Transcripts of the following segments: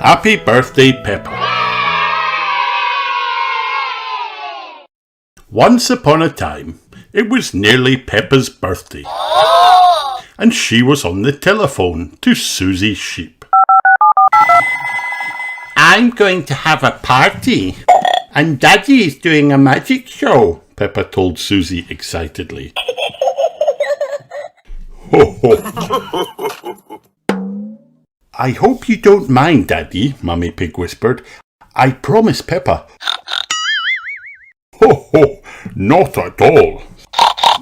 Happy birthday, Peppa. Once upon a time, it was nearly Peppa's birthday, and she was on the telephone to Susie Sheep. I'm going to have a party, and Daddy is doing a magic show, Peppa told Susie excitedly. Ho ho! I hope you don't mind, Daddy, Mummy Pig whispered. I promise, Peppa. Ho ho! Not at all,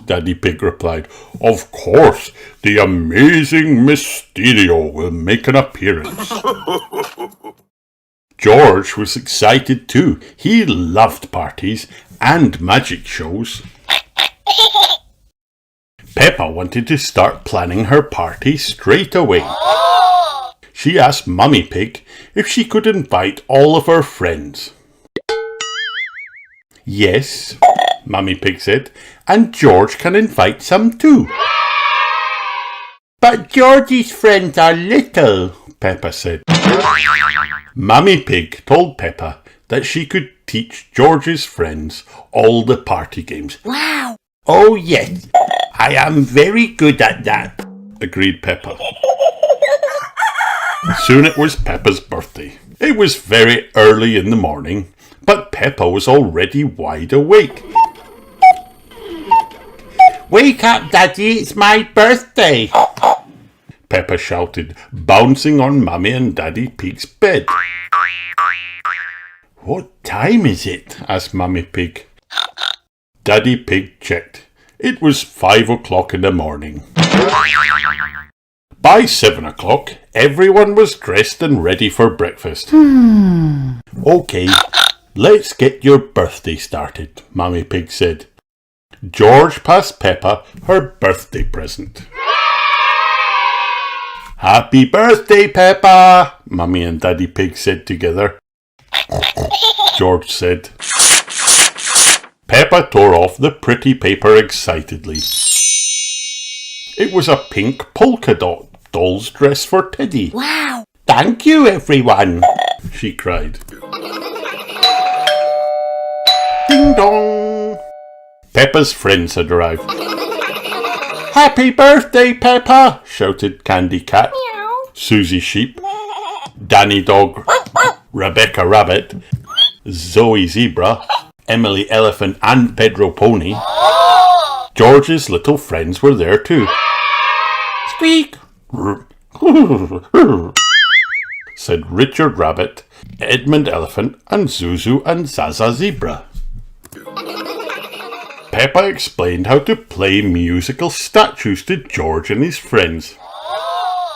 Daddy Pig replied. Of course, the amazing Mysterio will make an appearance. George was excited too. He loved parties and magic shows. Peppa wanted to start planning her party straight away. She asked Mummy Pig if she could invite all of her friends. Yes, Mummy Pig said, and George can invite some too. But George's friends are little, Peppa said. Mummy Pig told Peppa that she could teach George's friends all the party games. Wow! Oh yes, I am very good at that, agreed Peppa. Soon it was Peppa's birthday. It was very early in the morning, but Peppa was already wide awake. Wake up, Daddy, it's my birthday, Peppa shouted, bouncing on Mummy and Daddy Pig's bed. What time is it? Asked Mummy Pig. Daddy Pig checked. It was 5 o'clock in the morning. By 7 o'clock, everyone was dressed and ready for breakfast. Okay, let's get your birthday started, Mummy Pig said. George passed Peppa her birthday present. Happy birthday, Peppa, Mummy and Daddy Pig said together. George said. Peppa tore off the pretty paper excitedly. It was a pink polka dot doll's dress for Teddy. Wow! Thank you, everyone, she cried. Ding dong! Peppa's friends had arrived. Happy birthday, Peppa! Shouted Candy Cat, Meow. Susie Sheep, Danny Dog, Rebecca Rabbit, Zoe Zebra, Emily Elephant and Pedro Pony. George's little friends were there too. Squeak! said Richard Rabbit, Edmund Elephant and Zuzu and Zaza Zebra. Peppa explained how to play musical statues to George and his friends.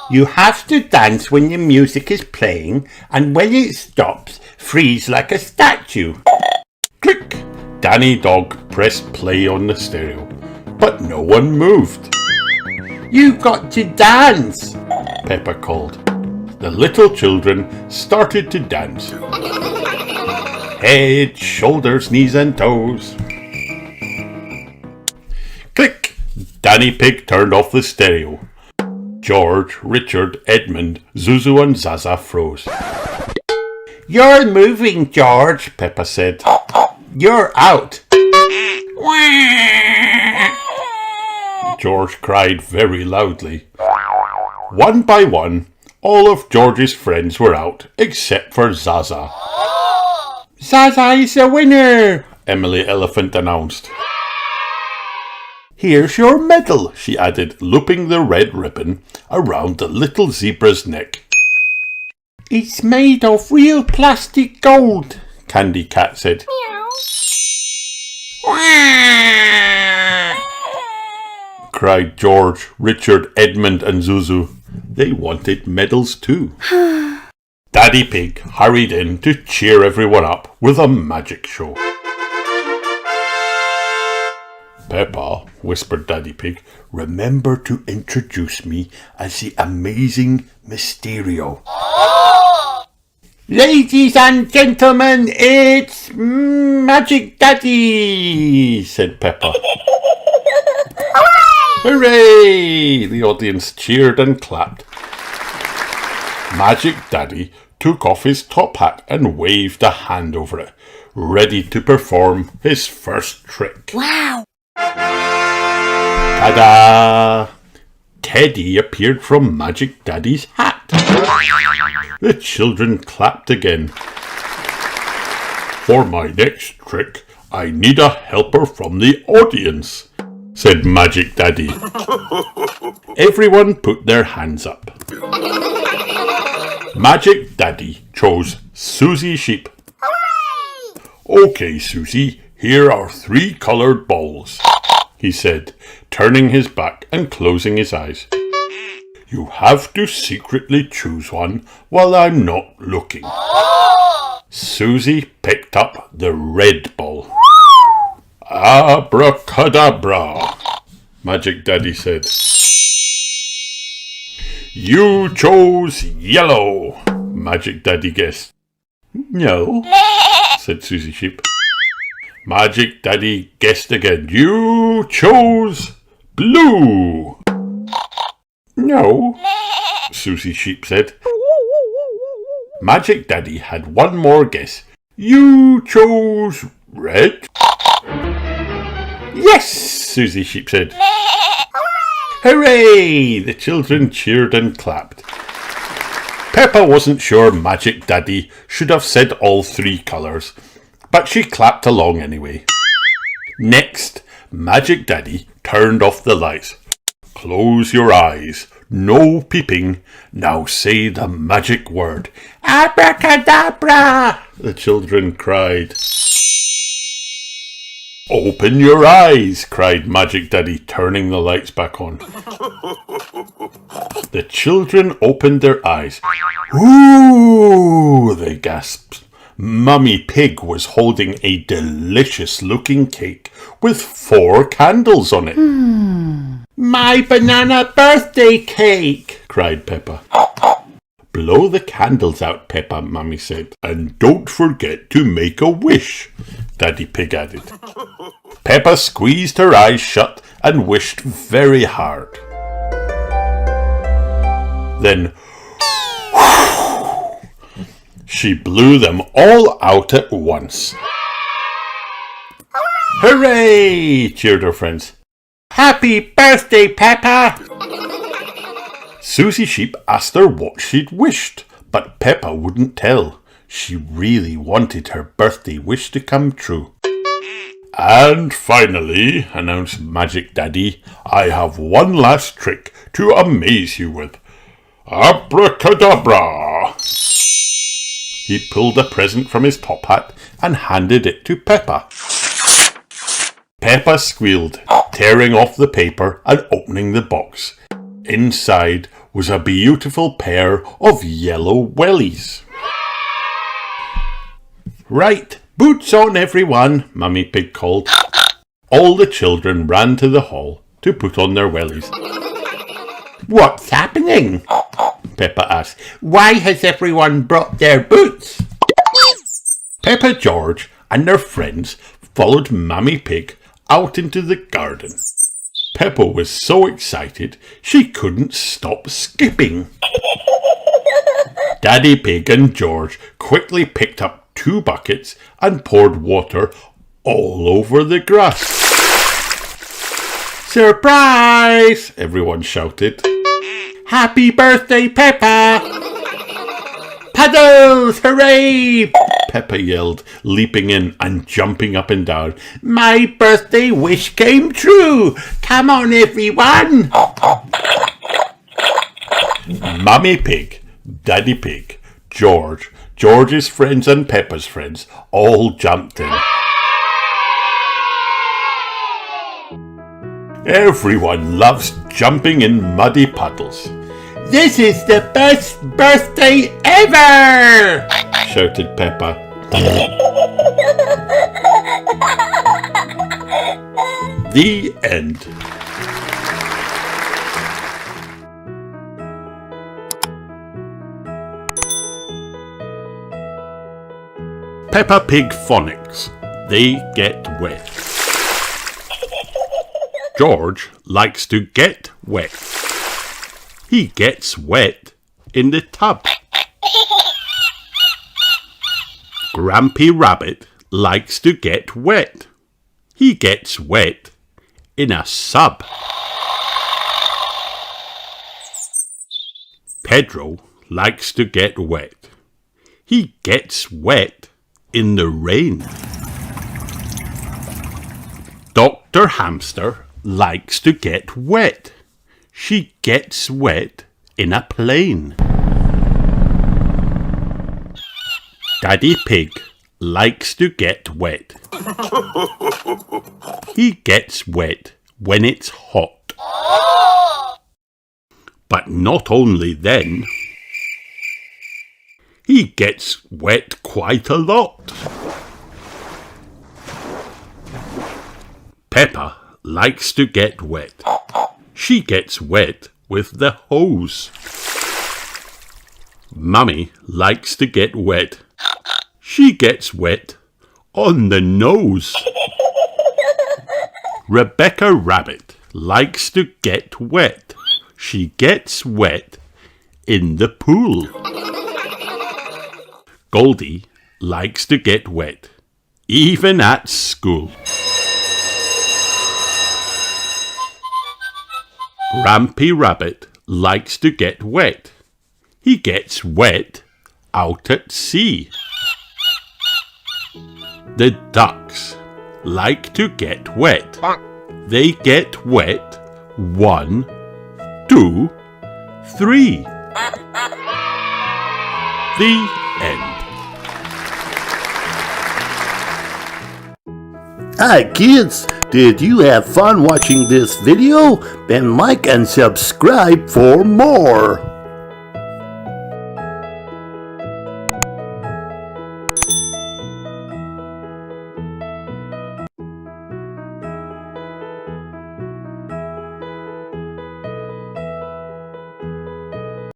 You have to dance when the music is playing, and when it stops, freeze like a statue. Click! Danny Dog pressed play on the stereo, but no one moved. You've got to dance, Peppa called. The little children started to dance. Head, shoulders, knees and toes. Click! Danny Pig turned off the stereo. George, Richard, Edmund, Zuzu and Zaza froze. You're moving, George, Peppa said. You're out. George cried very loudly. One by one, all of George's friends were out, except for Zaza. Zaza is the winner, Emily Elephant announced. Here's your medal, she added, looping the red ribbon around the little zebra's neck. It's made of real plastic gold, Candy Cat said. Meow. Cried George, Richard, Edmund and Zuzu. They wanted medals too. Daddy Pig hurried in to cheer everyone up with a magic show. Peppa, whispered Daddy Pig, remember to introduce me as the amazing Mysterio. Ladies and gentlemen, it's Magic Daddy, said Peppa. Hooray! The audience cheered and clapped. Magic Daddy took off his top hat and waved a hand over it, ready to perform his first trick. Wow! Ta-da! Teddy appeared from Magic Daddy's hat. The children clapped again. For my next trick, I need a helper from the audience, said Magic Daddy. Everyone put their hands up. Magic Daddy chose Susie Sheep. Hooray! Okay, Susie, here are 3 coloured balls, he said, turning his back and closing his eyes. You have to secretly choose one while I'm not looking. Susie picked up the red ball. Abracadabra, Magic Daddy said. You chose yellow, Magic Daddy guessed. No, said Susie Sheep. Magic Daddy guessed again. You chose blue. No, Susie Sheep said. Magic Daddy had one more guess. You chose red. Yes, Susie Sheep said. Hooray! The children cheered and clapped. Peppa wasn't sure Magic Daddy should have said all 3 colours, but she clapped along anyway. Next, Magic Daddy turned off the lights. Close your eyes. No peeping. Now say the magic word. Abracadabra! The children cried. Open your eyes, cried Magic Daddy, turning the lights back on. The children opened their eyes. Ooh, they gasped. Mummy Pig was holding a delicious-looking cake with 4 candles on it. My banana birthday cake, cried Peppa. Blow the candles out, Peppa, Mummy said. And don't forget to make a wish, Daddy Pig added. Peppa squeezed her eyes shut and wished very hard. Then she blew them all out at once. Hooray! Cheered her friends. Happy birthday, Peppa! Susie Sheep asked her what she'd wished, but Peppa wouldn't tell. She really wanted her birthday wish to come true. And finally, announced Magic Daddy, I have one last trick to amaze you with. Abracadabra! He pulled a present from his top hat and handed it to Peppa. Peppa squealed, tearing off the paper and opening the box. Inside was a beautiful pair of yellow wellies. Right, boots on everyone, Mummy Pig called. All the children ran to the hall to put on their wellies. What's happening? Peppa asked. Why has everyone brought their boots? Peppa, George and their friends followed Mummy Pig out into the garden. Peppa was so excited she couldn't stop skipping. Daddy Pig and George quickly picked up 2 buckets and poured water all over the grass. Surprise! Everyone shouted. Happy birthday, Peppa! Puddles! Hooray! Peppa yelled, leaping in and jumping up and down. My birthday wish came true! Come on, everyone! Mummy Pig, Daddy Pig, George, George's friends and Peppa's friends all jumped in. Everyone loves jumping in muddy puddles. This is the best birthday ever! Shouted Peppa. The end. Peppa Pig phonics. They get wet. George likes to get wet. He gets wet in the tub. Grampy Rabbit likes to get wet. He gets wet in a sub. Pedro likes to get wet. He gets wet in the rain. Dr. Hamster likes to get wet. She gets wet in a plane. Daddy Pig likes to get wet. He gets wet when it's hot. But not only then. He gets wet quite a lot. Peppa likes to get wet. She gets wet with the hose. Mummy likes to get wet. She gets wet on the nose. Rebecca Rabbit likes to get wet. She gets wet in the pool. Goldie likes to get wet, even at school. Grampy Rabbit likes to get wet. He gets wet out at sea. The ducks like to get wet. They get wet 1, 2, 3. The end. Hi kids, did you have fun watching this video? Then like and subscribe for more.